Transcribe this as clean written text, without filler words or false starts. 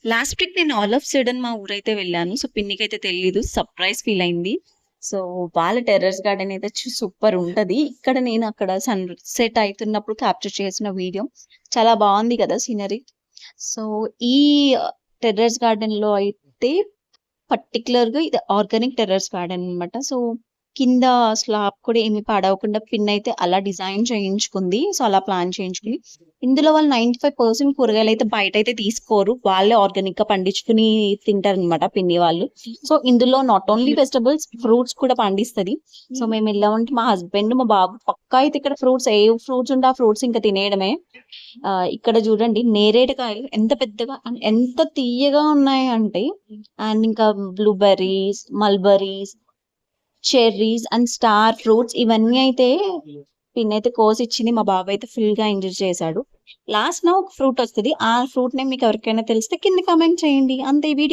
Last week నేను all of sudden మా ఊరైతే వెళ్ళాను. సో, పిన్నికైతే తెలీదు. సర్ప్రైజ్ ఫీల్ అయింది. సో, వాళ్ళ టెర్రస్ గార్డెన్ అయితే సూపర్ ఉంటది. ఇక్కడ నేను అక్కడ సన్‌సెట్ అయితున్నప్పుడు క్యాప్చర్ చేసిన వీడియో. చాలా బావుంది కదా సీనరీ. సో, ఈ టెర్రస్ గార్డెన్‌లో అయితే పర్టిక్యులర్‌గా ఇది ఆర్గానిక్ టెర్రస్ గార్డెన్ అన్నమాట. సో, కింద స్లాబ్ కూడా ఏమి పాడవకుండా పిన్నయితే అలా డిజైన్ చేయించుకుంది. సో, అలా ప్లాన్ చేయించుకుంది. ఇందులో వాళ్ళు 95% కూరగాయలైతే బయటైతే తీసుకోరు. వాళ్ళే ఆర్గానిక్‌గా పండించుకొని తింటారనమాట పిన్ని వాళ్ళు. సో, ఇందులో నాట్ ఓన్లీ వెజిటబుల్స్, ఫ్రూట్స్ కూడా పండిస్తది. సో, మేమెళ్ళామంటే మా హస్బెండ్, మా బాబు పక్కా అయితే ఇక్కడ ఫ్రూట్స్ ఏ ఫ్రూట్స్ ఉంటే ఆ ఫ్రూట్స్ ఇంకా తినేయడమే. ఇక్కడ చూడండి నేరేడుకాయలు ఎంత పెద్దగా ఎంత తియ్యగా ఉన్నాయంటే అండ్ ఇంకా blueberries, mulberries, cherries and star fruits ఇవన్నీ అయితే పిన్నైతే కోసిచ్చింది. మా బాబు అయితే ఫుల్‌గా ఎంజాయ్ చేశాడు. లాస్ట్‌న ఒక ఫ్రూట్ వస్తది. ఆ ఫ్రూట్ నేమ్ మీకు ఎవరికైనా తెలిస్తే కింద కామెంట్ చేయండి. అంతే ఈ వీడియో